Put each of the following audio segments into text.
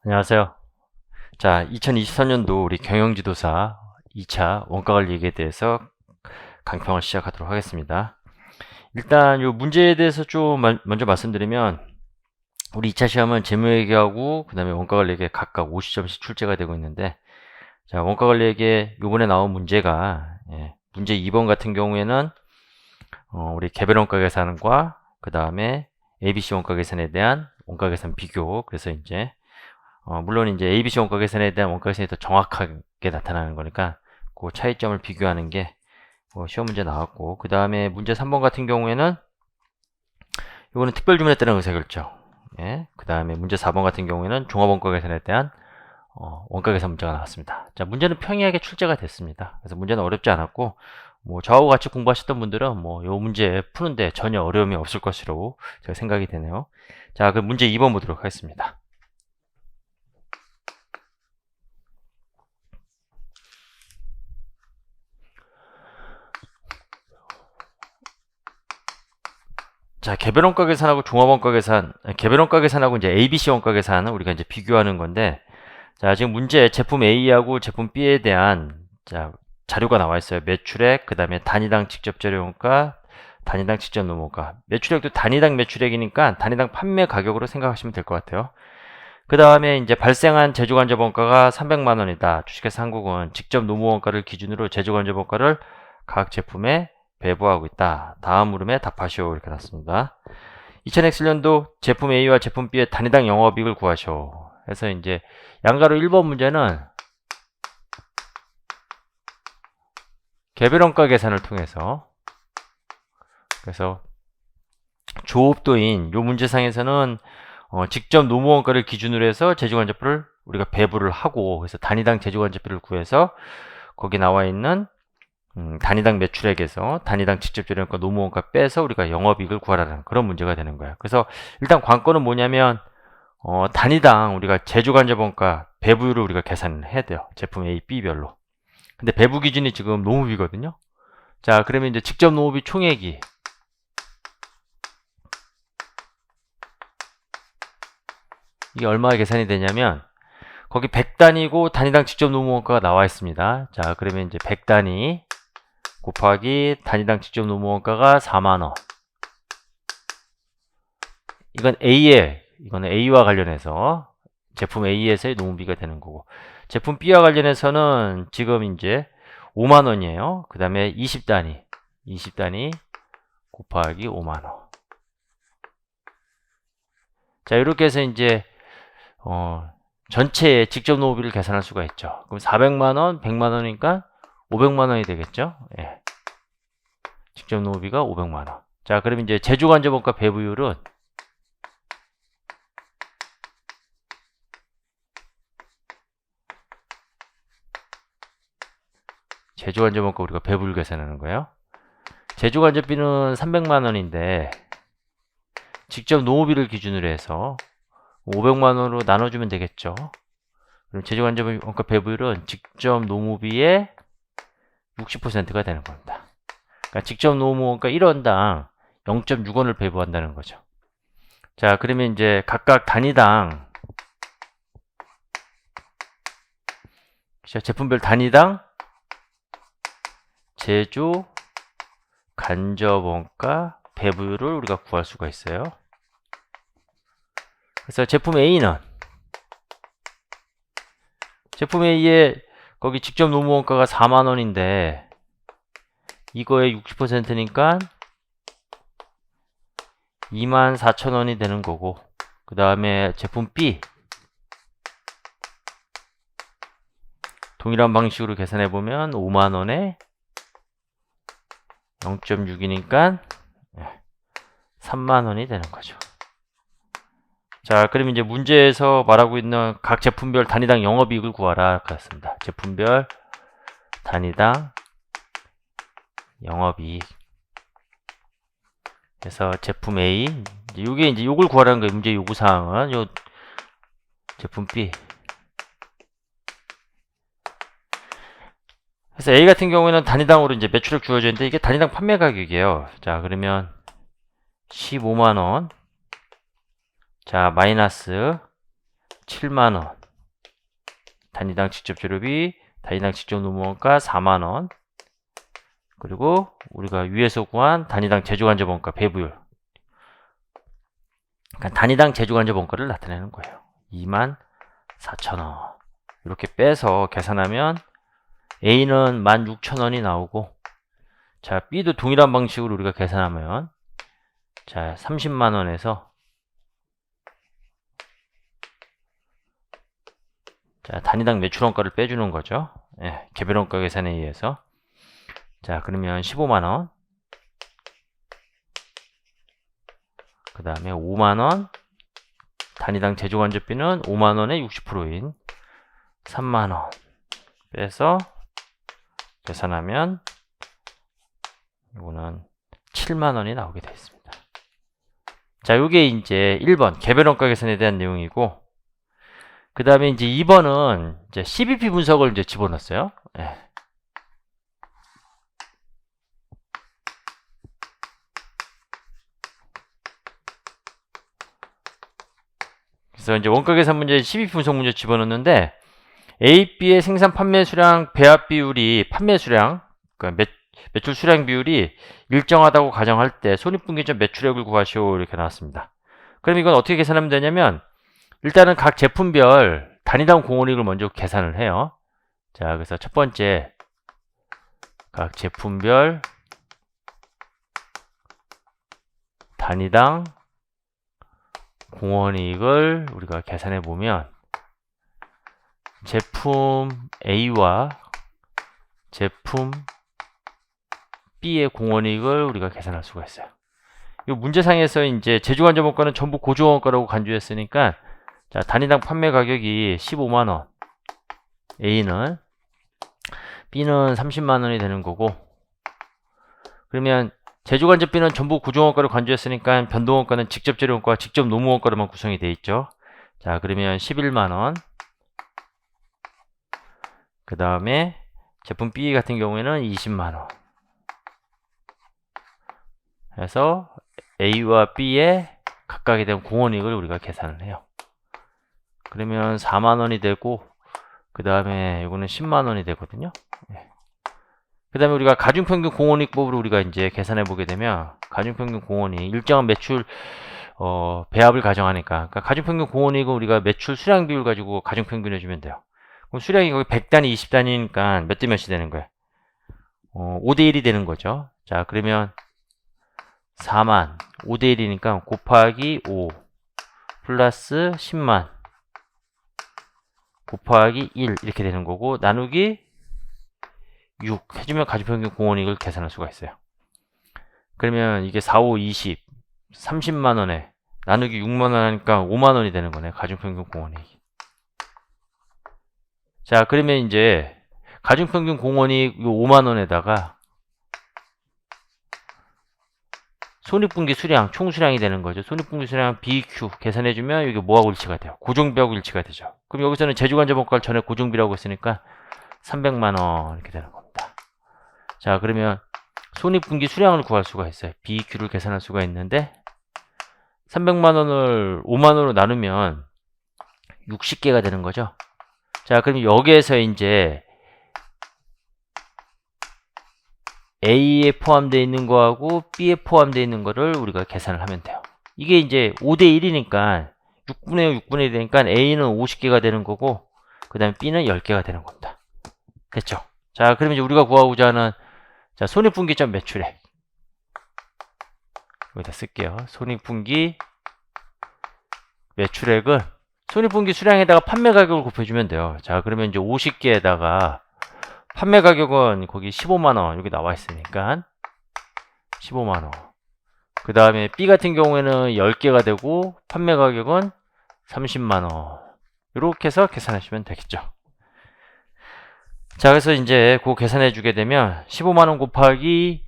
안녕하세요. 자, 2023년도 우리 경영지도사 2차 원가관리에 대해서 강평을 시작하도록 하겠습니다. 일단 이 문제에 대해서 좀 먼저 말씀드리면 우리 2차 시험은 재무회계하고 그 다음에 원가관리에 각각 50점씩 출제가 되고 있는데, 자, 원가관리에 요번에 나온 문제가 문제 2번 같은 경우에는 우리 개별 원가 계산과 그 다음에 ABC 원가 계산에 대한 원가 계산 비교. 그래서 이제 물론 이제 ABC 원가 계산에 대한 원가 계산이 더 정확하게 나타나는 거니까 그 차이점을 비교하는 게 시험 문제 나왔고, 그 다음에 문제 3번 같은 경우에는 이거는 특별 주문에 따른 의사결정. 그 다음에 문제 4번 같은 경우에는 종합 원가 계산에 대한 원가 계산 문제가 나왔습니다. 자, 문제는 평이하게 출제가 됐습니다. 그래서 문제는 어렵지 않았고, 저하고 같이 공부하셨던 분들은 요 문제 푸는데 전혀 어려움이 없을 것으로 제가 생각이 되네요. 자, 그럼 문제 2번 보도록 하겠습니다. 자, 개별 원가 계산하고 종합 원가 계산, 개별 원가 계산하고 이제 ABC 원가 계산은 우리가 이제 비교하는 건데, 자, 지금 문제 제품 A하고 제품 B에 대한 자료가 나와 있어요. 매출액, 그 다음에 단위당 직접 재료원가, 단위당 직접 노무원가. 매출액도 단위당 매출액이니까 단위당 판매 가격으로 생각하시면 될 것 같아요. 그 다음에 이제 발생한 제조간접 원가가 300만 원이다. 주식회사 한국은 직접 노무원가를 기준으로 제조간접 원가를 각 제품에 배부하고 있다. 다음 물음에 답하시오. 이렇게 났습니다. 2000X년도 제품 A와 제품 B의 단위당 영업이익을 구하시오. 해서 이제 양가로 1번 문제는 개별원가 계산을 통해서, 그래서 조업도인 요 문제상에서는 직접 노무원가를 기준으로 해서 제조간접비를 우리가 배부를 하고, 그래서 단위당 제조간접비를 구해서 거기 나와 있는 단위당 매출액에서 단위당 직접 재료원가 노무원가 빼서 우리가 영업이익을 구하라는 그런 문제가 되는 거예요. 그래서 일단 관건은 뭐냐면 단위당 우리가 제조간접원가 배부율을 우리가 계산을 해야 돼요. 제품 A, B별로. 근데 배부 기준이 지금 노무비거든요. 자, 그러면 이제 직접 노무비 총액이 이게 얼마에 계산이 되냐면 거기 100단위고 단위당 직접 노무원가가 나와 있습니다. 자, 그러면 이제 100단위 곱하기 단위당 직접 노무원가가 4만원. 이거는 A와 관련해서 제품 A에서의 노무비가 되는 거고, 제품 B와 관련해서는 지금 이제 5만원이에요. 그 다음에 20단위 곱하기 5만원. 자, 이렇게 해서 이제 전체의 직접 노무비를 계산할 수가 있죠. 그럼 400만원, 100만원이니까 500만원이 되겠죠. 예. 직접 노무비가 500만원. 자, 그럼 이제 제조간접원가 배부율은 제조간접원가 우리가 배부율 계산하는 거예요. 제조간접비는 300만원인데 직접 노무비를 기준으로 해서 500만원으로 나눠주면 되겠죠. 그럼 제조간접원가 배부율은 직접 노무비의 60%가 되는 겁니다. 그러니까 직접 노무원가 1원당 0.6원을 배부한다는 거죠. 자, 그러면 이제 각각 단위당, 제품별 단위당 제조 간접원가 배부율을 우리가 구할 수가 있어요. 그래서 제품 A는 제품 A의 거기 직접 노무원가가 4만원인데 이거의 60%니까 24,000원이 되는 거고, 그 다음에 제품 B 동일한 방식으로 계산해보면 5만원에 0.6이니까 3만원이 되는 거죠. 자, 그럼 이제 문제에서 말하고 있는 각 제품별 단위당 영업이익을 구하라 같습니다. 제품별 단위당 영업이익. 그래서 제품 A, 이게 이제 요걸 구하라는 거예요. 문제 요구사항은 요 제품 B. 그래서 A 같은 경우에는 단위당으로 이제 매출액 주어져 있는데 이게 단위당 판매 가격이에요. 자, 그러면 15만원. 자, 마이너스 7만원. 단위당 직접 재료비, 단위당 직접 노무원가 4만원. 그리고 우리가 위에서 구한 단위당 제조간접 원가 배부율. 그러니까 단위당 제조간접 원가를 나타내는 거예요. 24,000원. 이렇게 빼서 계산하면 A는 16,000원이 나오고, 자, B도 동일한 방식으로 우리가 계산하면, 자, 30만원에서, 자, 단위당 매출원가를 빼주는 거죠. 예, 개별원가 계산에 의해서. 자, 그러면 15만원. 그 다음에 5만원. 단위당 제조간접비는 5만원의 60%인 3만원. 빼서 계산하면 이거는 7만원이 나오게 되어 있습니다. 자, 요게 이제 1번 개별원가 계산에 대한 내용이고, 그 다음에 이제 2번은 이제 CBP 분석을 이제 집어넣었어요. 예. 그래서 이제 원가 계산 문제 CBP 분석 문제 집어넣는데, A, B의 생산 판매 수량 배합 비율이 판매 수량, 그러니까 매출 수량 비율이 일정하다고 가정할 때 손익분기점 매출액을 구하시오 이렇게 나왔습니다. 그럼 이건 어떻게 계산하면 되냐면, 일단은 각 제품별 단위당 공원이익을 먼저 계산을 해요. 자, 그래서 첫 번째 각 제품별 단위당 공원이익을 우리가 계산해 보면, 제품 A와 제품 B의 공원이익을 우리가 계산할 수가 있어요. 이 문제상에서 이제 제조간접 원가는 전부 고조원가라고 간주했으니까, 자, 단위당 판매 가격이 15만원, A는, B는 30만원이 되는 거고, 그러면 제조간접비는 전부 고조원가로 간주했으니까 변동원가는 직접 재료원가와 직접 노무원가로만 구성이 되어 있죠. 자, 그러면 11만원. 그 다음에 제품 B 같은 경우에는 20만원. 그래서 A와 B의 각각에 대한 공원이익을 우리가 계산을 해요. 그러면 4만원이 되고, 그 다음에 이거는 10만원이 되거든요. 네. 그 다음에 우리가 가중평균 공원이익법으로 우리가 이제 계산해 보게 되면, 가중평균 공원이익, 일정한 매출, 배합을 가정하니까, 그러니까 가중평균 공원이익은 우리가 매출 수량 비율 가지고 가중평균 해주면 돼요. 그럼 수량이 거기 100단위, 20단위니까 몇 대 몇이 되는 거예요? 5대1이 되는 거죠. 자, 그러면 4만, 5대1이니까 곱하기 5, 플러스 10만, 곱하기 1, 이렇게 되는 거고, 나누기 6 해주면 가중평균 공원이익을 계산할 수가 있어요. 그러면 이게 4, 5, 20, 30만원에 나누기 6만원 하니까 5만원이 되는 거네, 가중평균 공원이익. 자, 그러면 이제 가중평균 공원이익 5만원에다가 손익분기 수량, 총수량이 되는 거죠. 손익분기 수량 BQ 계산해주면 이게 뭐하고 일치가 돼요? 고정비하고 일치가 되죠. 그럼 여기서는 제조간접 원가를 전에 고정비라고 했으니까 300만원 이렇게 되는 겁니다. 자, 그러면 손익분기 수량을 구할 수가 있어요. BQ를 계산할 수가 있는데, 300만원을 5만원으로 나누면 60개가 되는 거죠. 자, 그럼 여기에서 이제 A에 포함되어 있는 거하고 B에 포함되어 있는 거를 우리가 계산을 하면 돼요. 이게 이제 5대1이니까 6분의 5, 6분의 1 되니까 A는 50개가 되는 거고, 그 다음에 B는 10개가 되는 겁니다. 됐죠? 자, 그러면 이제 우리가 구하고자 하는, 자, 손익분기점 매출액. 여기다 쓸게요. 손익분기 매출액은 손익분기 수량에다가 판매 가격을 곱해주면 돼요. 자, 그러면 이제 50개에다가 판매 가격은 거기 15만원 여기 나와 있으니까 15만원. 그 다음에 B 같은 경우에는 10개가 되고 판매 가격은 30만원. 이렇게 해서 계산하시면 되겠죠. 자, 그래서 이제 그거 계산해 주게 되면 15만원 곱하기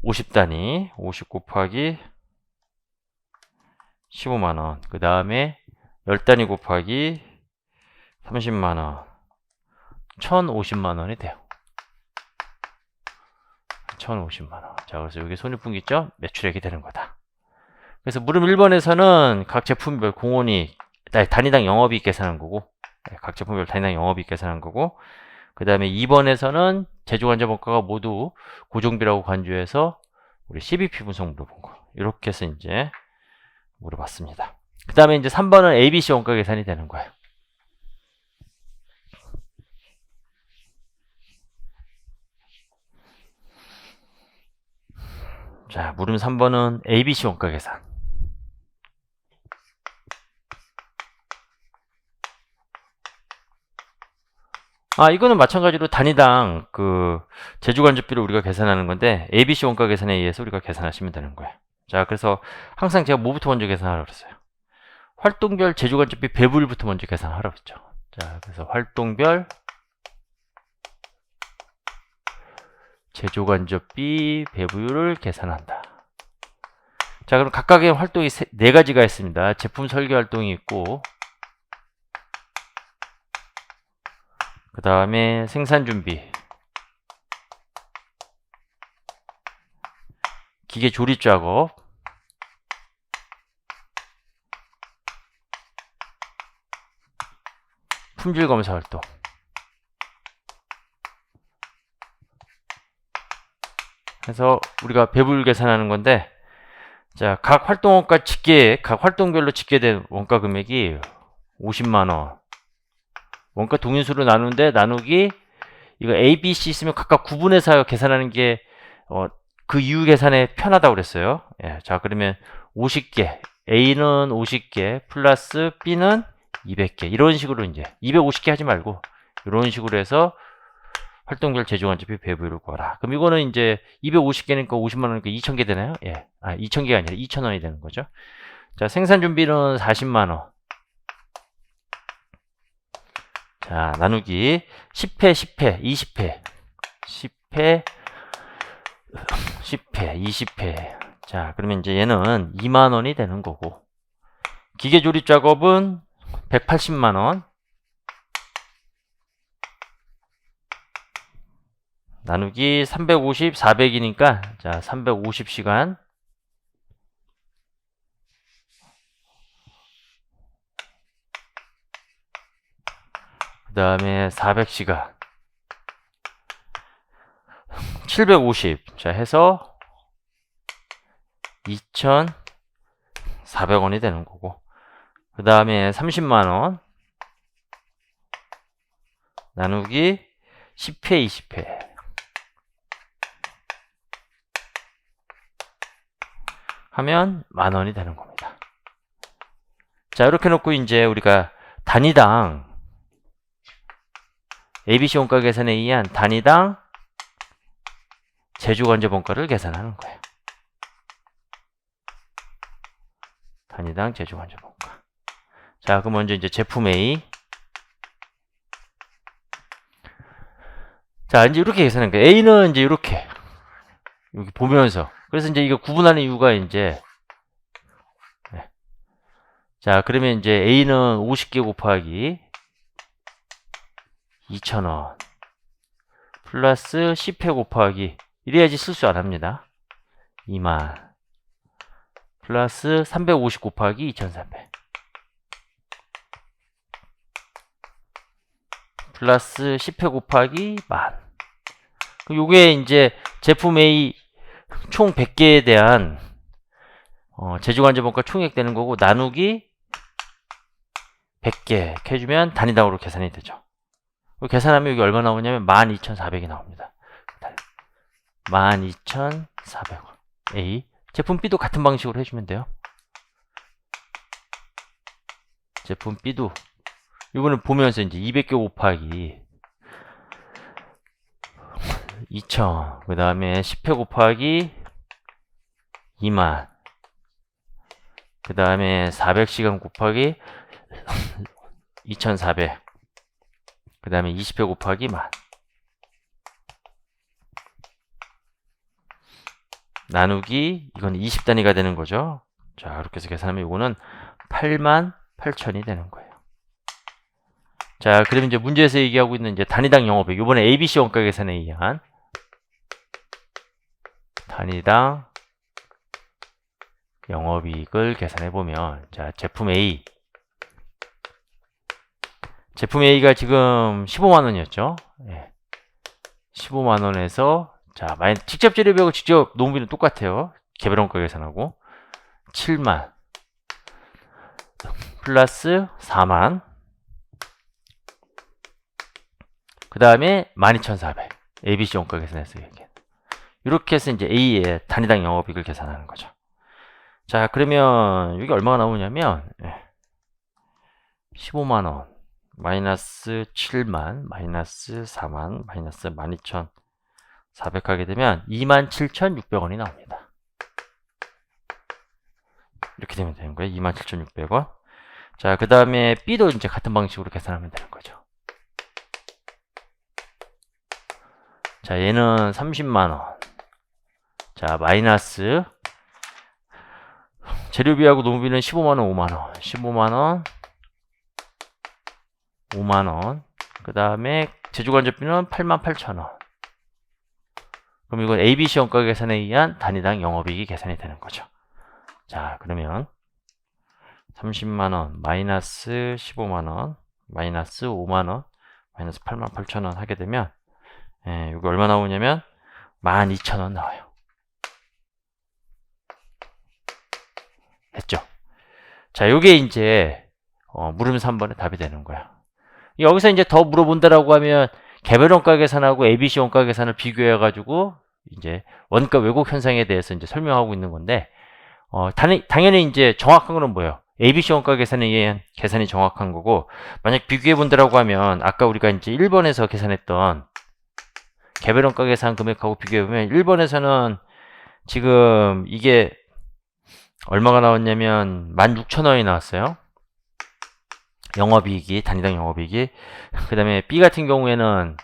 50단위, 50 곱하기 15만원, 그 다음에 10단위 곱하기 30만원, 1050만원이 돼요. 1050만원. 자, 그래서 여기 손익분기점 매출액이 되는 거다. 그래서 물음 1번에서는 각 제품별 공원이익, 단위당 영업이익 계산한 거고, 각 제품별 단위당 영업이익 계산한 거고, 그 다음에 2번에서는 제조관절 원가가 모두 고정비라고 간주해서 우리 CBP 분석 물어본 거. 이렇게 해서 이제 물어봤습니다. 그 다음에 이제 3번은 ABC 원가 계산이 되는 거예요. 자, 물음 3번은 ABC 원가 계산. 이거는 마찬가지로 단위당 그 제조관접비를 우리가 계산하는 건데 ABC 원가 계산에 의해서 우리가 계산하시면 되는 거예요. 자, 그래서 항상 제가 뭐부터 먼저 계산하라고 그랬어요? 활동별 제조관접비 배분율부터 먼저 계산하라고 했죠. 자, 그래서 활동별 제조관접비 배분율을 계산한다. 자, 그럼 각각의 활동이 네 가지가 있습니다. 제품 설계 활동이 있고, 그 다음에 생산 준비, 기계 조립 작업, 품질 검사 활동. 그래서 우리가 배분율 계산하는 건데, 자, 각 활동원가 각 활동별로 집계된 원가 금액이 50만원. 원가 동인수로 나누는데, 나누기, 이거 A, B, C 있으면 각각 구분해서 계산하는 게, 그 이유 계산에 편하다고 그랬어요. 예, 자, 그러면 50개. A는 50개, 플러스 B는 200개. 이런 식으로 이제, 250개 하지 말고, 이런 식으로 해서 활동별 제조관접비 배분율을 구하라. 그럼 이거는 이제 250개니까 50만원이니까 2000개 되나요? 예. 2000개가 아니라 2000원이 되는 거죠. 자, 생산 준비는 40만원. 자, 나누기 10회, 10회, 20회. 10회, 10회, 20회. 자, 그러면 이제 얘는 2만원이 되는 거고. 기계 조립 작업은 180만원. 나누기 350, 400이니까, 자, 350시간. 그 다음에 400시간. 750. 자, 해서 2,400원이 되는 거고. 그 다음에 30만원. 나누기 10회, 20회. 하면 만원이 되는 겁니다. 자, 이렇게 놓고 이제 우리가 단위당 ABC 원가 계산에 의한 단위당 제조관접 원가를 계산하는 거예요. 단위당 제조관접 원가. 자, 그럼 먼저 이제 제품 A. 자, 이제 이렇게 계산하는 거예요. A는 이제 이렇게 여기 보면서. 그래서 이제 이거 구분하는 이유가 이제, 네. 자, 그러면 이제 A는 50개 곱하기 2,000원 플러스 10회 곱하기, 이래야지 실수 안 합니다. 2만 플러스 350 곱하기 2,300 플러스 10회 곱하기 만. 요게 이제 제품 A 총 100개에 대한 제조관접 원가 총액 되는 거고, 나누기 100개 이렇게 해주면 단위당으로 계산이 되죠. 계산하면 여기 얼마 나오냐면 12,400이 나옵니다. 12,400원. A. 제품 B도 같은 방식으로 해주면 돼요. 제품 B도 이거는 보면서 이제 200개 곱하기 2,000, 그 다음에 10회 곱하기 2만, 그 다음에 400시간 곱하기 2,400, 그 다음에 20회 곱하기 만, 나누기, 이건 20단위가 되는 거죠. 자, 이렇게 해서 계산하면 이거는 88,000이 되는 거예요. 자, 그럼 이제 문제에서 얘기하고 있는 이제 단위당 영업이익, 이번에 ABC 원가 계산에 의한 단위당 영업이익을 계산해 보면, 자, 제품 A 제품 A가 지금 15만원이었죠. 예. 15만원에서, 자, 직접 재료비하고 직접 농비는 똑같아요. 개별원가 계산하고. 7만. 플러스 4만. 그 다음에 12,400. ABC 원가 계산했어요. 이렇게 해서 이제 A의 단위당 영업이익을 계산하는 거죠. 자, 그러면 여기 얼마가 나오냐면, 15만원. 마이너스 7만, 마이너스 4만, 마이너스 12,400 하게 되면 27,600원이 나옵니다. 이렇게 되면 되는 거예요. 27,600원. 자, 그 다음에 B도 이제 같은 방식으로 계산하면 되는 거죠. 자, 얘는 30만원. 자, 마이너스 재료비하고 농비는 15만원, 5만원. 15만원, 5만원. 그 다음에 제조간접비는 88,000원. 그럼 이건 ABC 원가 계산에 의한 단위당 영업이익이 계산이 되는 거죠. 자, 그러면 30만원, 마이너스 15만원, 마이너스 5만원, 마이너스 88,000원 하게 되면, 여기 얼마 나오냐면 12,000원 나와요. 됐죠? 자, 요게 이제 물음 3번의 답이 되는 거야. 여기서 이제 더 물어본다라고 하면 개별 원가 계산하고 ABC 원가 계산을 비교해 가지고 이제 원가 왜곡 현상에 대해서 이제 설명하고 있는 건데, 당연히 이제 정확한 거는 뭐예요? ABC 원가 계산에 의한 계산이 정확한 거고, 만약 비교해 본다라고 하면 아까 우리가 이제 1번에서 계산했던 개별 원가 계산 금액하고 비교해 보면 1번에서는 지금 이게 얼마가 나왔냐면 16,000원이 나왔어요. 영업이익이, 단위당 영업이익이. 그 다음에 B 같은 경우에는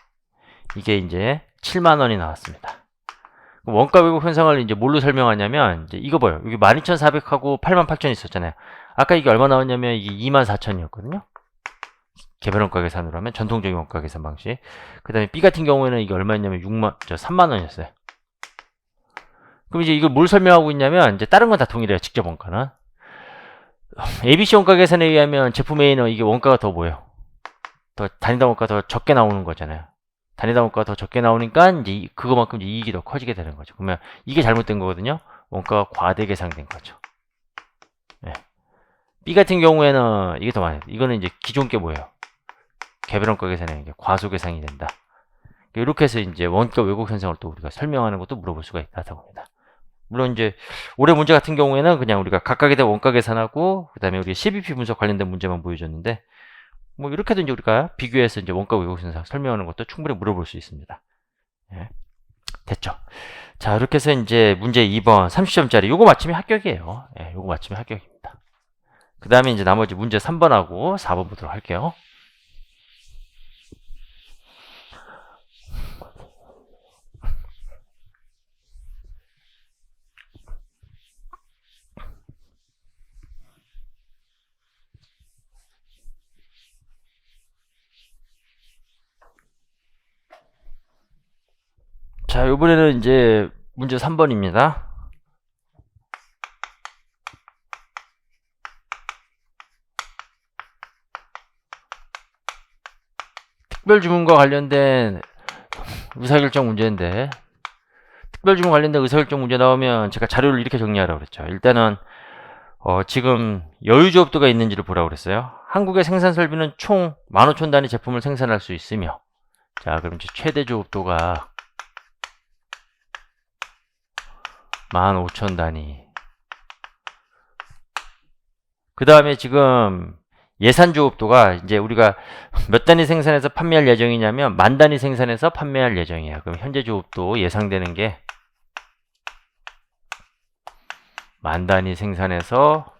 이게 이제 7만원이 나왔습니다. 원가 왜곡 현상을 이제 뭘로 설명하냐면, 이제 이거 봐요. 여기 12,400하고 88,000 있었잖아요. 아까 이게 얼마 나왔냐면 이게 24,000이었거든요. 개별 원가 계산으로 하면 전통적인 원가 계산 방식. 그 다음에 B 같은 경우에는 이게 얼마였냐면 3만원이었어요. 그럼 이제 이걸 뭘 설명하고 있냐면, 이제 다른 건 다 동일해요. 직접 원가는. ABC 원가 계산에 의하면 제품 A는 이게 원가가 더 뭐예요? 더 단위당 원가 더 적게 나오는 거잖아요. 단위당 원가가 더 적게 나오니까 이제 그거만큼 이제 이익이 더 커지게 되는 거죠. 그러면 이게 잘못된 거거든요. 원가가 과대 계산된 거죠. 네. B 같은 경우에는 이게 더 많아요. 이거는 이제 기존 게 뭐예요? 개별 원가 계산에 과소 계산이 된다. 이렇게 해서 이제 원가 왜곡 현상을 또 우리가 설명하는 것도 물어볼 수가 있다고 합니다. 물론 이제 올해 문제 같은 경우에는 그냥 우리가 각각에 대한 원가 계산하고 그다음에 우리 CBP 분석 관련된 문제만 보여줬는데, 뭐 이렇게도 이제 우리가 비교해서 이제 원가 왜곡 현상 설명하는 것도 충분히 물어볼 수 있습니다. 예. 됐죠? 자, 이렇게 해서 이제 문제 2번 30점짜리 요거 맞히면 합격이에요. 예, 요거 맞히면 합격입니다. 그 다음에 이제 나머지 문제 3번하고 4번 보도록 할게요. 자, 요번에는 이제 문제 3번입니다. 특별주문과 관련된 의사결정 문제인데, 특별주문 관련된 의사결정 문제 나오면 제가 자료를 이렇게 정리하라고 그랬죠. 일단은 지금 여유조업도가 있는지를 보라고 그랬어요. 한국의 생산 설비는 총 15,000단위 제품을 생산할 수 있으며, 자, 그럼 이제 최대 조업도가 15,000단위. 그 다음에 지금 예산 조업도가 이제 우리가 몇 단위 생산해서 판매할 예정이냐면 10,000단위 생산해서 판매할 예정이에요. 그럼 현재 조업도 예상되는 게 10,000단위 생산해서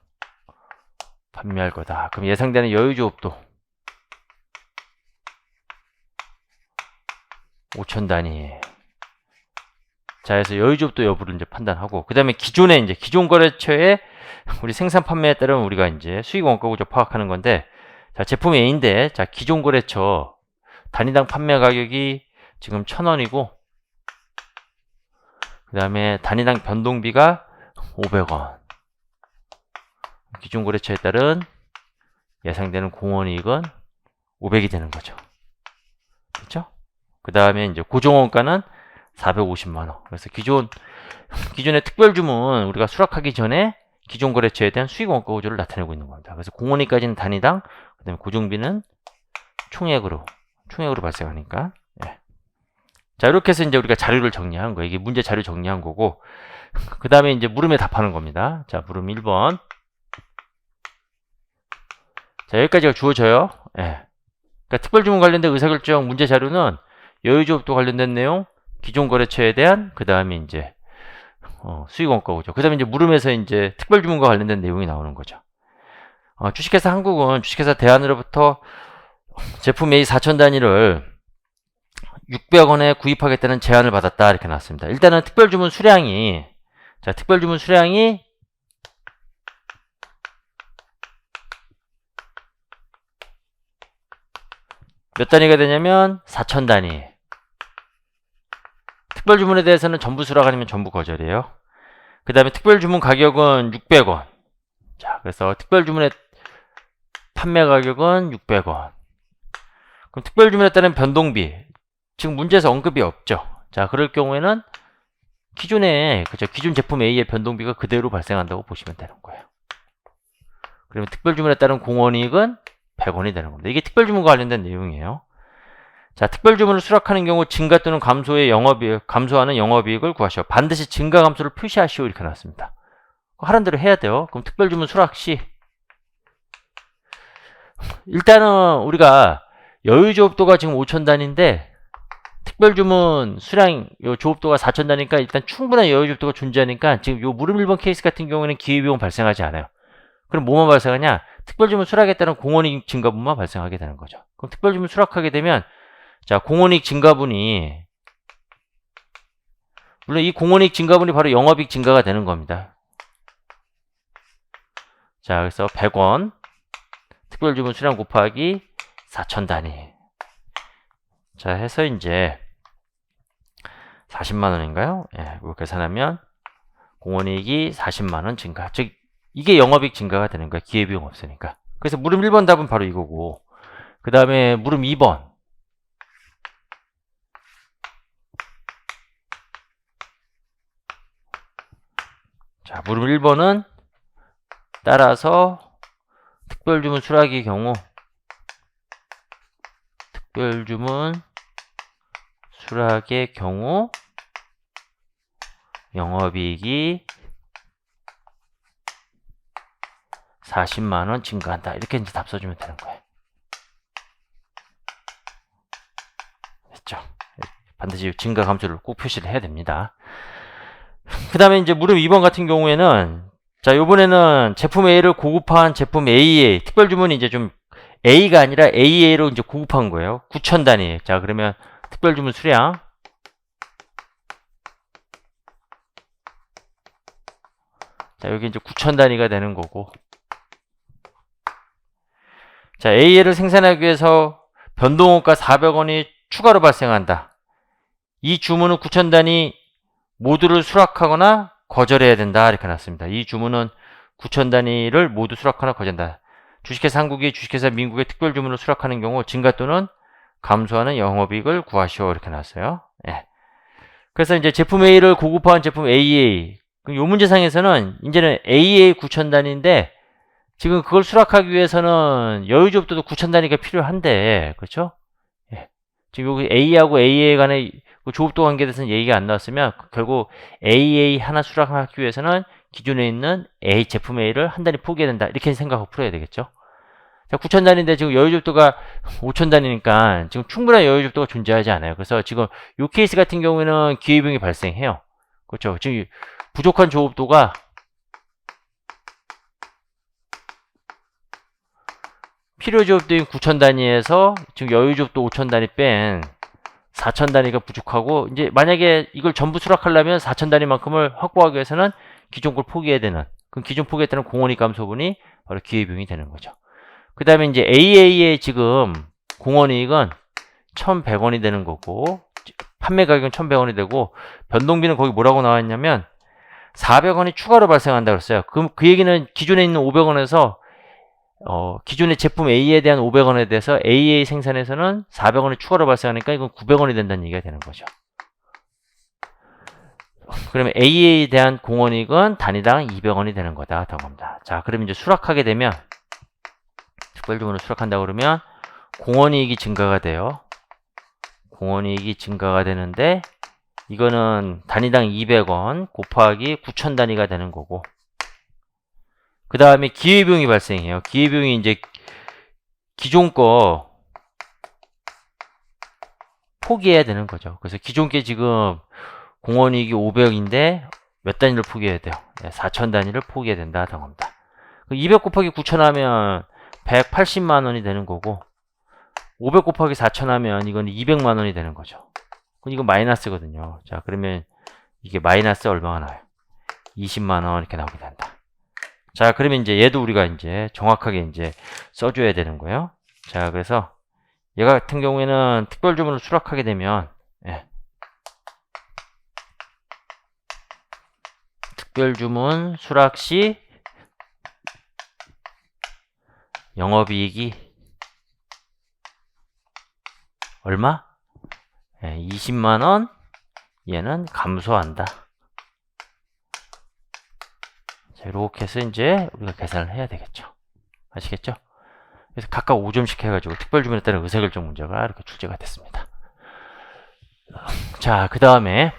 판매할 거다. 그럼 예상되는 여유 조업도 5,000단위. 자, 그래서 여유조업도 여부를 이제 판단하고, 그 다음에 기존에 이제 기존 거래처의 우리 생산 판매에 따르면 우리가 이제 수익 원가 구조 파악하는 건데, 자, 제품 A인데, 자, 기존 거래처 단위당 판매 가격이 지금 1,000원이고, 그 다음에 단위당 변동비가 500원. 기존 거래처에 따른 예상되는 공원이익은 500이 되는 거죠. 그렇죠? 그 다음에 이제 고정원가는 450만 원. 그래서 기존의 특별주문 우리가 수락하기 전에 기존 거래처에 대한 수익원가 구조를 나타내고 있는 겁니다. 그래서 공원위까지는 단위당, 그다음에 고정비는 총액으로 발생하니까. 예. 자, 이렇게 해서 이제 우리가 자료를 정리한 거예요. 이게 문제 자료 정리한 거고, 그 다음에 이제 물음에 답하는 겁니다. 자, 물음 1번. 자, 여기까지가 주어져요. 예. 그러니까 특별주문 관련된 의사결정 문제 자료는 여유조업도 관련된 내용, 기존 거래처에 대한, 그 다음에 이제 수익원가 구조. 그 다음에 이제 물음에서 이제 특별주문과 관련된 내용이 나오는 거죠. 주식회사 한국은 주식회사 대한으로부터 제품 A 4천 단위를 600원에 구입하겠다는 제안을 받았다. 이렇게 나왔습니다. 일단은 특별주문 수량이 몇 단위가 되냐면 4천 단위. 특별주문에 대해서는 전부 수락 아니면 전부 거절이에요. 그 다음에 특별주문 가격은 600원. 자, 그래서 특별주문의 판매 가격은 600원. 그럼 특별주문에 따른 변동비. 지금 문제에서 언급이 없죠. 자, 그럴 경우에는 기존 제품 A의 변동비가 그대로 발생한다고 보시면 되는 거예요. 그러면 특별주문에 따른 공원이익은 100원이 되는 겁니다. 이게 특별주문과 관련된 내용이에요. 자, 특별주문을 수락하는 경우 증가 또는 감소하는 영업이익을 구하시오. 반드시 증가 감소를 표시하시오. 이렇게 나왔습니다. 하란 대로 해야 돼요. 그럼 특별주문 수락 시 일단은 우리가 여유조업도가 지금 5천 단위인데 특별주문 수량 조업도가 4천 단위니까 일단 충분한 여유조업도가 존재하니까 지금 요 물음 1번 케이스 같은 경우에는 기회비용 발생하지 않아요. 그럼 뭐만 발생하냐? 특별주문 수락에 따른 공원이익 증가분만 발생하게 되는 거죠. 그럼 특별주문 수락하게 되면 자, 공원이익 증가분이 물론 이 공원이익 증가분이 바로 영업이익 증가가 되는 겁니다. 자, 그래서 100원 특별주문 수량 곱하기 4천 단위. 자, 해서 이제 40만 원인가요? 예, 이거 계산하면 공원이익이 40만 원 증가. 즉 이게 영업이익 증가가 되는 거야. 기회비용 없으니까. 그래서 물음 1번 답은 바로 이거고, 그 다음에 물음 2번. 자, 물음 1번은 따라서 특별주문 수락의 경우 영업이익이 40만 원 증가한다. 이렇게 이제 답 써주면 되는 거예요. 됐죠? 반드시 증가 감소를 꼭 표시를 해야 됩니다. 그 다음에 이제 물음 2번 같은 경우에는 자, 요번에는 제품 A를 고급화한 제품 AA 특별주문이 이제 좀 A가 아니라 AA로 이제 고급한 거예요. 9천 단위. 자, 그러면 특별주문 수량 자, 여기 이제 9천 단위가 되는 거고, 자, AA를 생산하기 위해서 변동원가 400원이 추가로 발생한다. 이 주문은 9천 단위 모두를 수락하거나 거절해야 된다. 이렇게 나왔습니다. 이 주문은 9천 단위를 모두 수락하거나 거절한다. 주식회사 한국이 주식회사 민국의 특별주문을 수락하는 경우 증가 또는 감소하는 영업이익을 구하시오. 이렇게 나왔어요. 예. 그래서 이제 제품 A를 고급화한 제품 AA. 이 문제상에서는 이제는 AA 9천 단위인데 지금 그걸 수락하기 위해서는 여유조업도도 9천 단위가 필요한데, 그렇죠? 예. 지금 여기 A하고 AA 간의 조업도 관계에 대해서는 얘기가 안 나왔으면 결국 AA 하나 수락하기 위해서는 기존에 있는 제품 A를 한 단위 포기해야 된다. 이렇게 생각하고 풀어야 되겠죠? 자, 9천 단위인데 지금 여유조업도가 5천 단위니까 지금 충분한 여유조업도가 존재하지 않아요. 그래서 지금 이 케이스 같은 경우에는 기회비용이 발생해요. 그렇죠? 지금 부족한 조업도가 필요조업도인 9천 단위에서 지금 여유조업도 5천 단위 뺀 4천 단위가 부족하고, 이제 만약에 이걸 전부 수락하려면 4천 단위만큼을 확보하기 위해서는 기존 걸 포기해야 되는, 그럼 기존 포기했다는 공원이익 감소분이 바로 기회비용이 되는 거죠. 그 다음에 이제 AA의 지금 공원이익은 1,100원이 되는 거고, 판매 가격은 1,100원이 되고, 변동비는 거기 뭐라고 나왔냐면 400원이 추가로 발생한다 그랬어요. 그 얘기는 기존에 있는 500원에서 기존의 제품 A에 대한 500원에 대해서 AA 생산에서는 400원이 추가로 발생하니까 이건 900원이 된다는 얘기가 되는 거죠. 그러면 A에 대한 공원이익은 단위당 200원이 되는 거다. 겁니다. 자, 그러면 이제 수락하게 되면, 특별주문을 수락한다 그러면 공원이익이 증가가 돼요. 공원이익이 증가가 되는데, 이거는 단위당 200원 곱하기 9,000 단위가 되는 거고, 그 다음에 기회비용이 발생해요. 기회비용이 이제 기존 거 포기해야 되는 거죠. 그래서 기존 게 지금 공원이익이 500인데 몇 단위를 포기해야 돼요? 4,000 단위를 포기해야 된다. 겁니다. 200 곱하기 9,000 하면 180만 원이 되는 거고, 500 곱하기 4,000 하면 이건 200만 원이 되는 거죠. 그럼 이거 마이너스거든요. 자, 그러면 이게 마이너스 얼마가 나와요? 20만 원 이렇게 나오게 된다. 자, 그러면 이제 얘도 우리가 이제 정확하게 이제 써줘야 되는 거예요. 자, 그래서 얘 같은 경우에는 특별주문을 수락하게 되면, 특별주문 수락 시 영업이익이 얼마? 20만 원. 얘는 감소한다. 자, 이렇게 해서 이제 우리가 계산을 해야 되겠죠. 아시겠죠? 그래서 각각 5점씩 해가지고 특별주문에 따른 의사결정 문제가 이렇게 출제가 됐습니다. 자, 그 다음에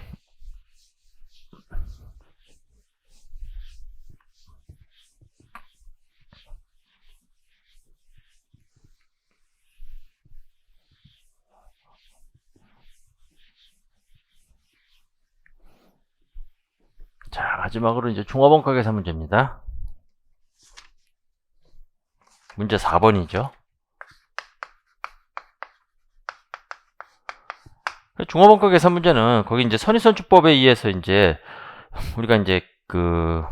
자, 마지막으로 이제 종합원가 계산 문제입니다. 문제 4번이죠. 종합원가 계산 문제는 거기 이제 선의선출법에 의해서 이제 우리가 이제 그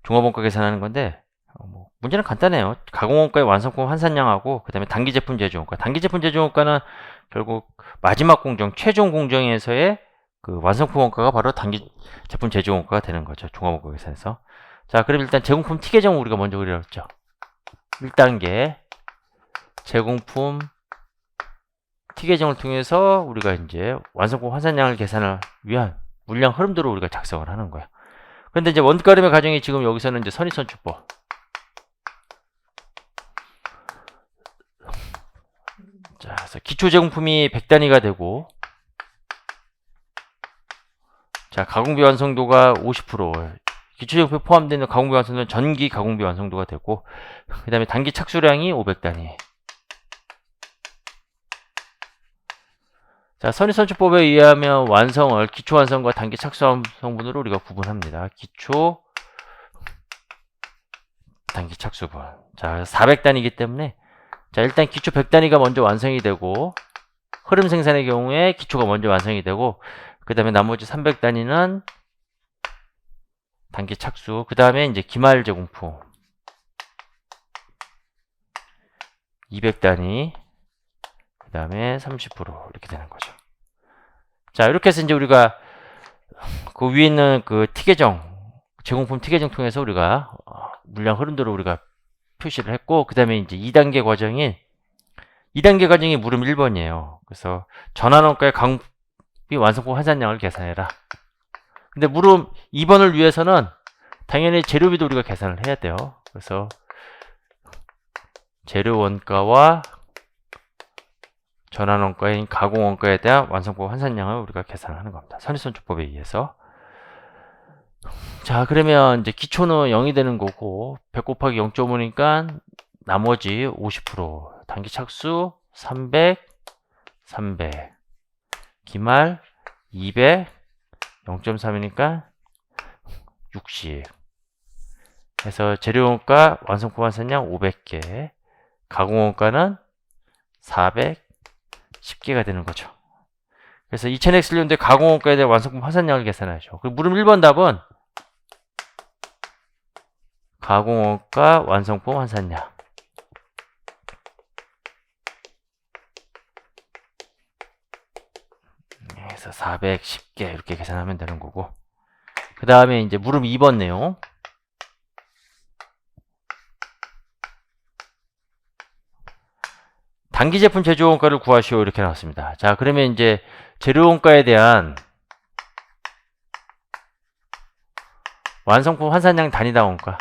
종합원가 계산하는 건데, 문제는 간단해요. 가공원가의 완성품 환산량하고 그 다음에 단기제품 제조원가. 단기제품 제조원가는 결국 마지막 공정, 최종 공정에서의 그 완성품 원가가 바로 단기제품 제조원가가 되는 거죠. 종합원가 계산에서. 자, 그럼 일단 제공품 T계정을 우리가 먼저 그려놨죠. 1단계 제공품 T계정을 통해서 우리가 이제 완성품 환산량을 계산을 위한 물량 흐름도를 우리가 작성을 하는 거예요. 그런데 이제 원가름의 가정이 지금 여기서는 이제 선의선출법. 자, 그래서 기초 제공품이 100단위가 되고, 자, 가공비 완성도가 50%. 기초 제공품에 포함되는 가공비 완성도는 전기 가공비 완성도가 되고, 그 다음에 단기 착수량이 500단위. 자, 선의선출법에 의하면 완성을 기초 완성과 단기 착수 완성분으로 우리가 구분합니다. 기초, 단기 착수분. 자, 400단위이기 때문에, 자, 일단 기초 100단위가 먼저 완성이 되고, 흐름 생산의 경우에 기초가 먼저 완성이 되고, 그 다음에 나머지 300단위는 단기 착수, 그 다음에 이제 기말 제공품 200단위, 그 다음에 30% 이렇게 되는 거죠. 자, 이렇게 해서 이제 우리가 그 위에 있는 그 T계정, 제공품 T계정 통해서 우리가 물량 흐름도를 우리가 표시를 했고, 그 다음에 이제 2단계 과정이 물음 1번이에요. 그래서 전환원가의 가공비 완성품 환산량을 계산해라. 근데 물음 2번을 위해서는 당연히 재료비도 우리가 계산을 해야 돼요. 그래서 재료 원가와 전환원가인 가공원가에 대한 완성품 환산량을 우리가 계산을 하는 겁니다. 선의선출법에 의해서. 자, 그러면 이제 기초는 0이 되는 거고, 100 곱하기 0.5니까 나머지 50%, 단기 착수 300, 기말 200, 0.3이니까 60. 해서 재료원가 완성품 환산량 500개, 가공원가는 410개가 되는 거죠. 그래서 2000X년도에 가공원가에 대한 완성품 환산량을 계산하죠. 그리고 물음 1번 답은 가공원가 완성품 환산량. 그래서 410개 이렇게 계산하면 되는 거고, 그 다음에 이제 물음 2번 내용. 단기 제품 제조 원가를 구하시오 이렇게 나왔습니다. 자, 그러면 이제 재료 원가에 대한 완성품 환산량 단위당 원가,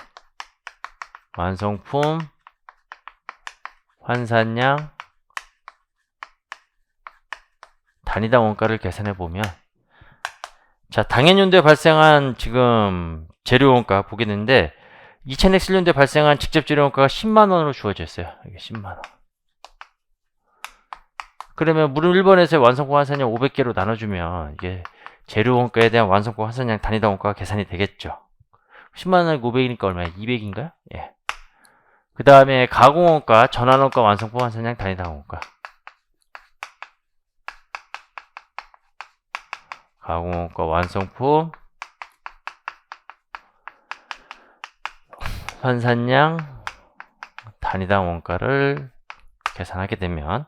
완성품 환산량 단위당 원가를 계산해 보면, 자, 당해년도에 발생한 지금 재료 원가 보게 되는데 2000X년도에 발생한 직접 재료 원가가 10만원으로 주어져 있어요. 이게 10만원. 그러면 무릎 1번에서의 완성품 환산량 500개로 나눠주면 이게 재료 원가에 대한 완성품 환산량 단위당 원가가 계산이 되겠죠. 10만원에 500이니까 얼마야? 200인가요? 예. 그 다음에 가공원가, 전환원가, 완성품 환산량 단위당 원가. 가공원가, 완성품 환산량 단위당 원가를 계산하게 되면,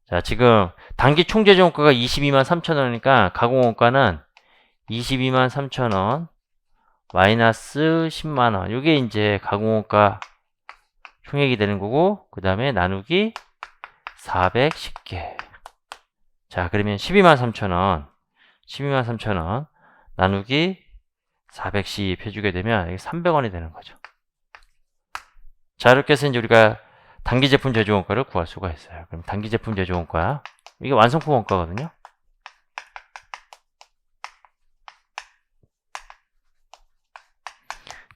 자, 지금 단기 총제조 원가가 22만 3천원이니까 가공원가는 22만 3천원 마이너스 10만원. 이게 이제 가공원가 총액이 되는 거고, 그 다음에 나누기 410개. 자, 그러면 12만 3천원 나누기 410 해주게 되면 이게 300원이 되는 거죠. 자, 이렇게 해서 이제 우리가 단기 제품 제조 원가를 구할 수가 있어요. 그럼 단기 제품 제조 원가, 이게 완성품 원가거든요.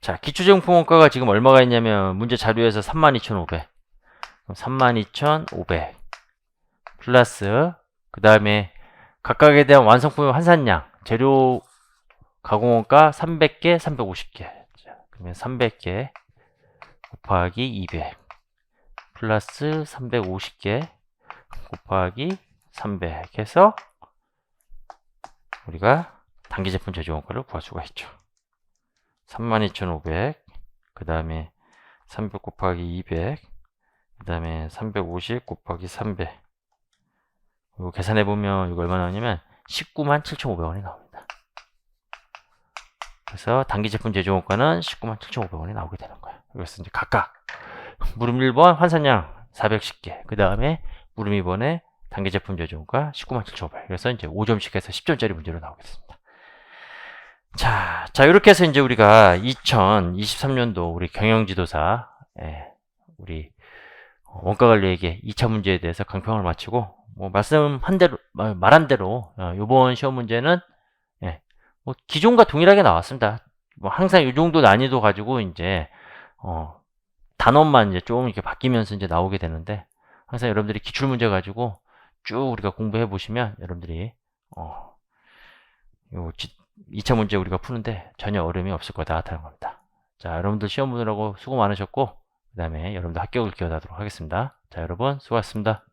자, 기초제품 원가가 지금 얼마가 있냐면 문제 자료에서 32,500. 32,500 플러스 그 다음에 각각에 대한 완성품의 환산량, 재료 가공원가 300개, 350개. 자, 그러면 300개 곱하기 200 플러스 350개 곱하기 300 해서 우리가 단기 제품 제조 원가를 구할 수가 있죠. 32,500, 그 다음에 300 곱하기 200, 그 다음에 350 곱하기 300. 이거 계산해보면 이거 얼마 나오냐면 19만 7,500원이 나옵니다. 그래서 단기 제품 제조 원가는 19만 7,500원이 나오게 되는 거예요. 그래서 이제 각각 무릎 1번 환산량 410개, 그 다음에 무릎 2번에 단기 제품 제조 원가 19만 7,500. 그래서 이제 5점씩 해서 10점짜리 문제로 나오겠습니다. 자, 이렇게 해서 이제 우리가 2023년도 우리 경영지도사, 우리 원가관리에게 2차 문제에 대해서 강평을 마치고, 뭐 말씀한 대로, 말한 대로, 요번 시험 문제는, 뭐 기존과 동일하게 나왔습니다. 뭐 항상 이 정도 난이도 가지고 이제, 단원만 이제 좀 이렇게 바뀌면서 이제 나오게 되는데, 항상 여러분들이 기출문제 가지고 쭉 우리가 공부해 보시면 여러분들이, 요 2차 문제 우리가 푸는데 전혀 어려움이 없을 거다 하는 겁니다. 자, 여러분들 시험 보느라고 수고 많으셨고, 그 다음에 여러분들 합격을 기원하도록 하겠습니다. 자, 여러분 수고하셨습니다.